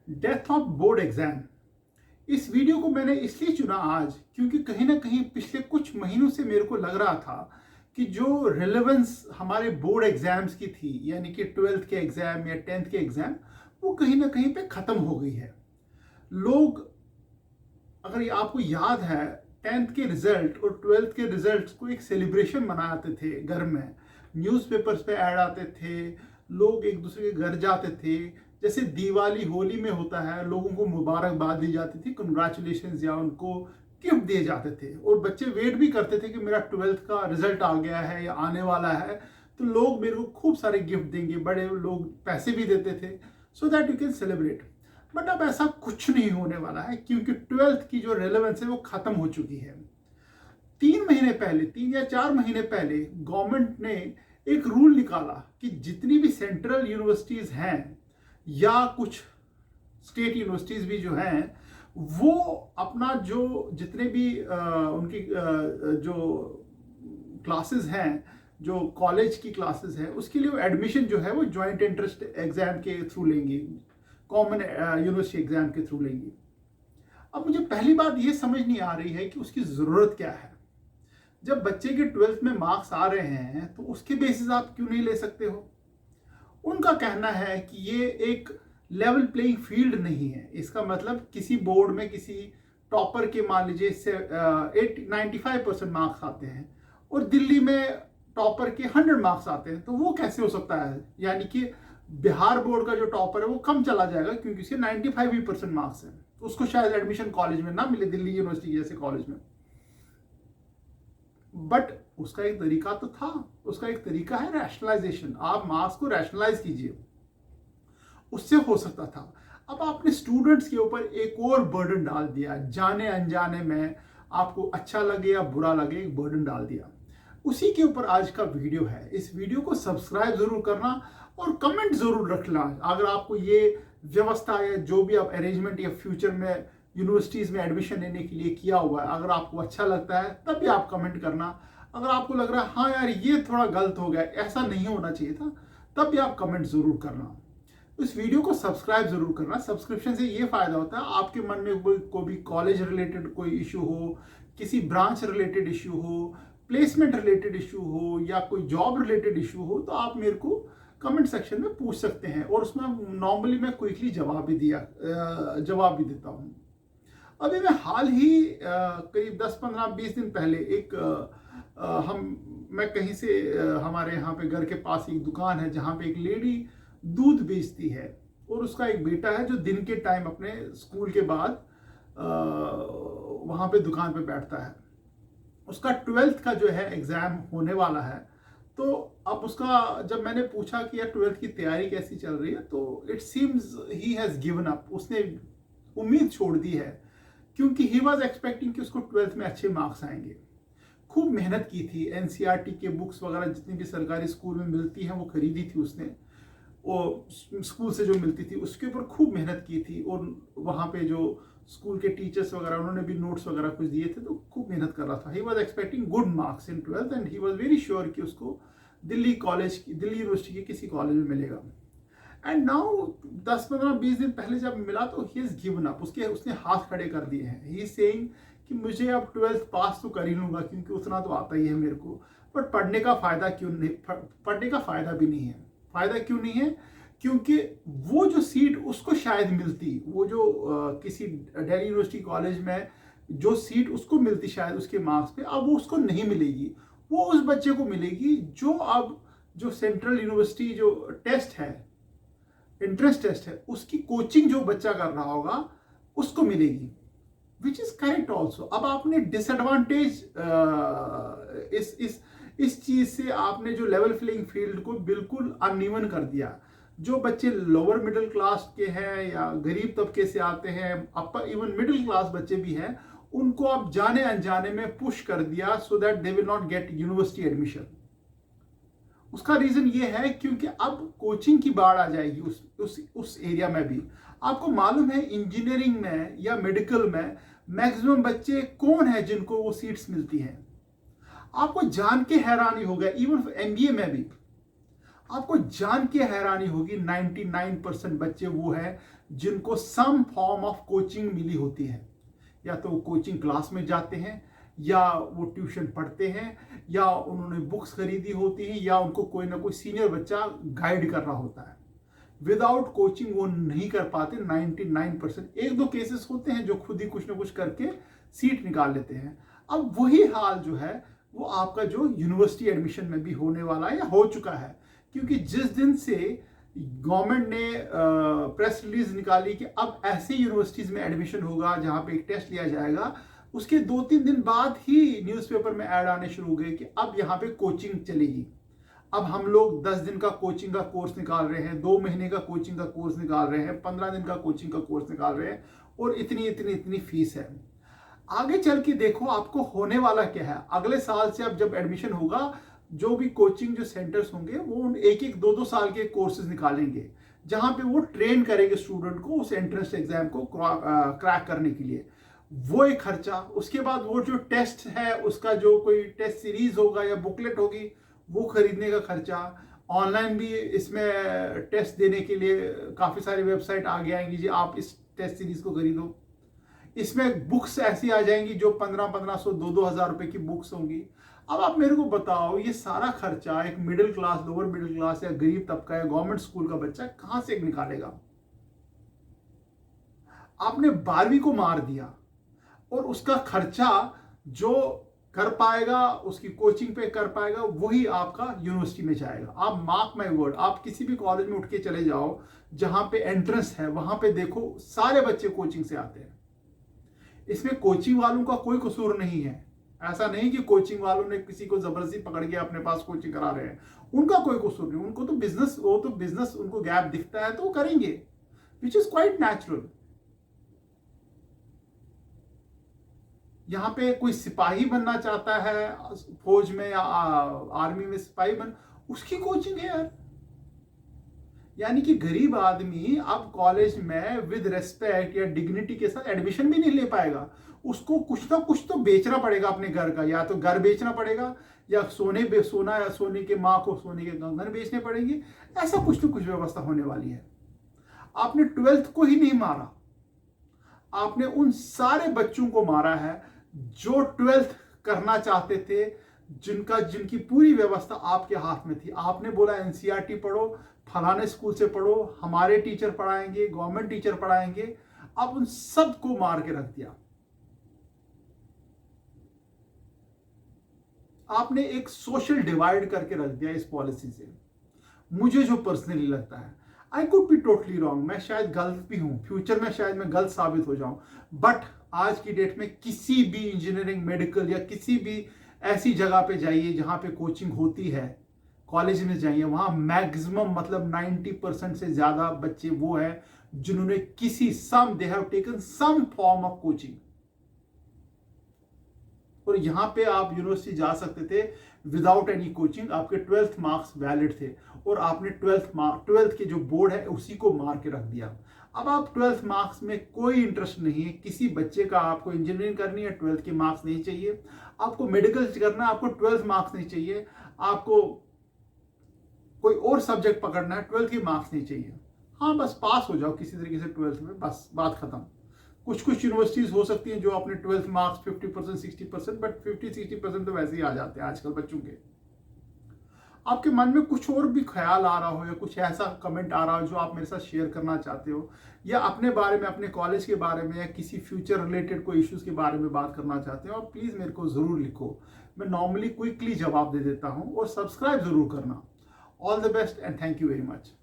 Death of board exam. इस video को मैंने इसलिए चुना आज क्योंकि कहीं ना कहीं पिछले कुछ महीनों से मेरे को लग रहा था कि जो रिलेवेंस हमारे बोर्ड एग्जाम्स की थी, यानी कि 12th के एग्जाम या 10th के एग्जाम, वो कहीं ना कहीं पे खत्म हो गई है। लोग, अगर ये आपको याद है, 10th के रिजल्ट और 12th के रिजल्ट को एक सेलिब्रेशन मनाते थे घर में। न्यूज़पेपर्स पे ऐड आते थे, लोग एक दूसरे के घर जाते थे, जैसे दिवाली होली में होता है, लोगों को मुबारकबाद दी जाती थी, कंग्रेचुलेशन, या उनको गिफ्ट दिए जाते थे। और बच्चे वेट भी करते थे कि मेरा 12th का रिजल्ट आ गया है या आने वाला है, तो लोग मेरे को खूब सारे गिफ्ट देंगे, बड़े लोग पैसे भी देते थे, so that you can celebrate. But अब ऐसा कुछ नहीं होने वाला है क्योंकि 12th की जो रेलेवेंस है वो खत्म हो चुकी है। 3 महीने पहले, 3 या 4 महीने पहले गवर्नमेंट ने एक रूल निकाला कि जितनी भी सेंट्रल यूनिवर्सिटीज हैं या कुछ स्टेट यूनिवर्सिटीज भी जो हैं, वो अपना जो जितने भी उनकी जो क्लासेस हैं, जो कॉलेज की क्लासेस हैं, उसके लिए एडमिशन जो है वो जॉइंट एंट्रेंस एग्जाम के थ्रू लेंगे, कॉमन यूनिवर्सिटी एग्जाम के थ्रू लेंगी। अब मुझे पहली बात ये समझ नहीं आ रही है कि उसकी ज़रूरत क्या है। जब बच्चे के 12th में मार्क्स आ रहे हैं तो उसके बेसिस आप क्यों नहीं ले सकते हो? उनका कहना है कि ये एक लेवल प्लेइंग फील्ड नहीं है। इसका मतलब किसी बोर्ड में किसी टॉपर के, मान लीजिए, 95% मार्क्स आते हैं और दिल्ली में टॉपर के 100 मार्क्स आते हैं, तो वो कैसे हो सकता है? यानी कि बिहार बोर्ड का जो टॉपर है वो कम चला जाएगा क्योंकि उसके 95% मार्क्स हैं, तो उसको शायद एडमिशन कॉलेज में ना मिले, दिल्ली यूनिवर्सिटी जैसे कॉलेज में। बट उसका एक तरीका तो था, उसका एक तरीका है रैशनलाइजेशन। आप मार्क्स को रैशनलाइज कीजिए, उससे हो सकता था। अब आपने स्टूडेंट्स के ऊपर एक और बर्डन डाल दिया, जाने अनजाने में, आपको अच्छा लगे या बुरा लगे, एक बर्डन डाल दिया। उसी के ऊपर आज का वीडियो है। इस वीडियो को सब्सक्राइब जरूर करना और कमेंट जरूर रखना। अगर आपको ये व्यवस्था या जो भी आप अरेंजमेंट या फ्यूचर में यूनिवर्सिटीज में एडमिशन लेने के लिए किया हुआ है, अगर आपको अच्छा लगता है तब भी आप कमेंट करना। अगर आपको लग रहा है हाँ यार ये थोड़ा गलत हो गया, ऐसा नहीं होना चाहिए था, तब भी आप कमेंट जरूर करना। इस वीडियो को सब्सक्राइब जरूर करना। सब्सक्रिप्शन से ये फायदा होता है, आपके मन में कोई भी कॉलेज रिलेटेड कोई इशू हो, किसी ब्रांच रिलेटेड इशू हो, प्लेसमेंट रिलेटेड इशू हो, या कोई जॉब रिलेटेड इशू हो, तो आप मेरे को कमेंट सेक्शन में पूछ सकते हैं और उसमें नॉर्मली मैं क्विकली जवाब भी देता हूँ। अभी मैं हाल ही करीब 10-15-20 दिन पहले मैं कहीं से, हमारे यहाँ पे घर के पास एक दुकान है जहाँ पे एक लेडी दूध बेचती है और उसका एक बेटा है जो दिन के टाइम अपने स्कूल के बाद वहाँ पे दुकान पे बैठता है। उसका 12th का जो है एग्जाम होने वाला है, तो अब उसका, जब मैंने पूछा कि यार 12th की तैयारी कैसी चल रही है, तो it seems he has given up, उसने उम्मीद छोड़ दी है क्योंकि ही वॉज एक्सपेक्टिंग कि उसको 12th में अच्छे मार्क्स आएंगे। खूब मेहनत की थी, एनसीईआरटी के बुक्स वगैरह जितनी भी सरकारी स्कूल में मिलती हैं वो खरीदी थी उसने, वो स्कूल से जो मिलती थी उसके ऊपर खूब मेहनत की थी। और वहाँ पे जो स्कूल के टीचर्स वगैरह, उन्होंने भी नोट्स वगैरह कुछ दिए थे, तो खूब मेहनत कर रहा था। He was expecting good marks in 12th and he was very sure कि उसको दिल्ली यूनिवर्सिटी के किसी कॉलेज में मिलेगा। एंड नाउ 10-15-20 दिन पहले जब मिला तो ही इज गिवन अप, उसने हाथ खड़े कर दिए हैं। ही इज सेइंग कि मुझे अब 12th पास तो कर ही लूंगा क्योंकि उतना तो आता ही है मेरे को, बट पढ़ने का फायदा क्यों नहीं, पढ़ने का फायदा भी नहीं है। फायदा क्यों नहीं है? क्योंकि वो जो सीट उसको शायद मिलती, वो जो किसी दिल्ली यूनिवर्सिटी कॉलेज में जो सीट उसको मिलती शायद उसके मार्क्स पे, अब वो उसको नहीं मिलेगी। वो उस बच्चे को मिलेगी जो अब जो सेंट्रल यूनिवर्सिटी जो टेस्ट है, इंट्रेंस टेस्ट है, उसकी कोचिंग जो बच्चा कर रहा होगा उसको मिलेगी, विच इज करेक्ट ऑल्सो। अब आपने डिसएडवांटेज इस चीज से आपने जो लेवल प्लेइंग फील्ड को बिल्कुल अनइवन कर दिया। जो बच्चे लोअर मिडिल क्लास के हैं या गरीब तबके से आते हैं, अपर इवन मिडिल क्लास बच्चे भी हैं, उनको आप जाने अनजाने में पुश कर दिया so that they will not gate university admission. उसका रीजन ये है क्योंकि अब कोचिंग की बाढ़ आ जाएगी उस एरिया में भी। आपको मालूम है इंजीनियरिंग में या मेडिकल में मैक्सिमम बच्चे कौन है जिनको वो सीट्स मिलती हैं? आपको जान के हैरानी होगा, इवन एमबीए में भी आपको जान के हैरानी होगी, 99% बच्चे वो है जिनको सम फॉर्म ऑफ कोचिंग मिली होती है, या तो वो कोचिंग क्लास में जाते हैं, या वो ट्यूशन पढ़ते हैं, या उन्होंने बुक्स खरीदी होती हैं, या उनको कोई ना कोई सीनियर बच्चा गाइड कर रहा होता है। विदाउट कोचिंग वो नहीं कर पाते 99%। एक दो केसेस होते हैं जो खुद ही कुछ ना कुछ करके सीट निकाल लेते हैं। अब वही हाल जो है वो आपका जो यूनिवर्सिटी एडमिशन में भी होने वाला है या हो चुका है, क्योंकि जिस दिन से गवर्नमेंट ने प्रेस रिलीज निकाली कि अब ऐसे यूनिवर्सिटीज में एडमिशन होगा जहां पे एक टेस्ट लिया जाएगा, उसके 2-3 दिन बाद ही न्यूज़पेपर में ऐड आने शुरू हो गए कि अब यहाँ पे कोचिंग चलेगी। अब हम लोग 10 दिन का कोचिंग का कोर्स निकाल रहे हैं, 2 महीने का कोचिंग का कोर्स निकाल रहे हैं, 15 दिन का कोचिंग का कोर्स निकाल रहे हैं, और इतनी इतनी इतनी फीस है। आगे चल के देखो आपको होने वाला क्या है। अगले साल से अब जब एडमिशन होगा, जो भी कोचिंग जो सेंटर्स होंगे वो 1-1, 2-2 साल के कोर्सेज निकालेंगे, जहां पे वो ट्रेन करेंगे स्टूडेंट को उस एंट्रेंस एग्जाम को क्रैक करने के लिए। वो एक खर्चा, उसके बाद वो जो टेस्ट है उसका जो कोई टेस्ट सीरीज होगा या बुकलेट होगी वो खरीदने का खर्चा। ऑनलाइन भी इसमें टेस्ट देने के लिए काफ़ी सारी वेबसाइट आगे आएंगी जी, आप इस टेस्ट सीरीज को खरीदो। इसमें बुक्स ऐसी आ जाएंगी जो 1500 2-2 हज़ार रुपए की बुक्स होंगी। अब आप मेरे को बताओ, ये सारा खर्चा एक middle class, lower middle class या गरीब तबका या गवर्नमेंट स्कूल का बच्चा कहां से निकालेगा? आपने 12वीं को मार दिया, और उसका खर्चा जो कर पाएगा, उसकी कोचिंग पे कर पाएगा, वही आपका यूनिवर्सिटी में जाएगा। आप मार्क माय वर्ड, आप किसी भी कॉलेज में उठ के चले जाओ जहां पे एंट्रेंस है, वहां पे देखो सारे बच्चे कोचिंग से आते हैं। इसमें कोचिंग वालों का कोई कसूर नहीं है। ऐसा नहीं कि कोचिंग वालों ने किसी को जबरदस्ती पकड़ के अपने पास कोचिंग करा रहे हैं, उनका कोई कसूर नहीं। उनको तो बिजनेस, वो तो बिजनेस, उनको गैप दिखता है तो वो करेंगे, विच इज क्वाइट नेचुरल। यहाँ पे कोई सिपाही बनना चाहता है फौज में या आर्मी में सिपाही बन, उसकी कोचिंग है यार। यानी कि गरीब आदमी अब कॉलेज में विद रेस्पेक्ट या डिग्निटी के साथ एडमिशन भी नहीं ले पाएगा। उसको कुछ ना कुछ तो बेचना पड़ेगा अपने घर का, या तो घर बेचना पड़ेगा, या सोना या सोने के माँ को सोने के कंगन बेचने पड़ेंगे। ऐसा कुछ ना कुछ व्यवस्था होने वाली है। आपने 12th को ही नहीं मारा, आपने उन सारे बच्चों को मारा है जो 12th करना चाहते थे, जिनकी पूरी व्यवस्था आपके हाथ में थी। आपने बोला एनसीईआरटी पढ़ो, फलाने स्कूल से पढ़ो, हमारे टीचर पढ़ाएंगे, गवर्नमेंट टीचर पढ़ाएंगे। आप उन सब को मार के रख दिया। आपने एक सोशल डिवाइड करके रख दिया इस पॉलिसी से। मुझे जो पर्सनली लगता है, I could be totally wrong, मैं शायद गलत भी हूं, फ्यूचर में शायद मैं गलत साबित हो जाऊं, बट आज की डेट में किसी भी इंजीनियरिंग, मेडिकल या किसी भी ऐसी जगह पे जाइए जहां पे कोचिंग होती है, कॉलेज में जाइए, वहां मैक्सिमम मतलब 90% से ज्यादा बच्चे वो हैं जिन्होंने they have taken some form of coaching. और यहां पे आप यूनिवर्सिटी जा सकते थे विदाउट एनी कोचिंग, आपके 12th मार्क्स वैलिड थे, और आपने 12th के जो बोर्ड है उसी को मार के रख दिया। अब आप 12th मार्क्स में कोई इंटरेस्ट नहीं है किसी बच्चे का। आपको इंजीनियरिंग करनी है, 12th के मार्क्स नहीं चाहिए। आपको मेडिकल करना है, आपको 12th मार्क्स नहीं चाहिए। आपको कोई और सब्जेक्ट पकड़ना है, 12th के मार्क्स नहीं चाहिए। हाँ, बस पास हो जाओ किसी तरीके से 12th में, बस बात खत्म। कुछ यूनिवर्सिटीज हो सकती हैं जो अपने 12th मार्क्स 50% 60%, बट 50-60% तो वैसे ही आ जाते हैं आजकल बच्चों के। आपके मन में कुछ और भी ख्याल आ रहा हो, या कुछ ऐसा कमेंट आ रहा हो जो आप मेरे साथ शेयर करना चाहते हो, या अपने बारे में, अपने कॉलेज के बारे में, या किसी फ्यूचर रिलेटेड कोई इश्यूज के बारे में बात करना चाहते हो, आप प्लीज़ मेरे को ज़रूर लिखो। मैं नॉर्मली क्विकली जवाब दे देता हूँ, और सब्सक्राइब ज़रूर करना। All the best and thank you very much.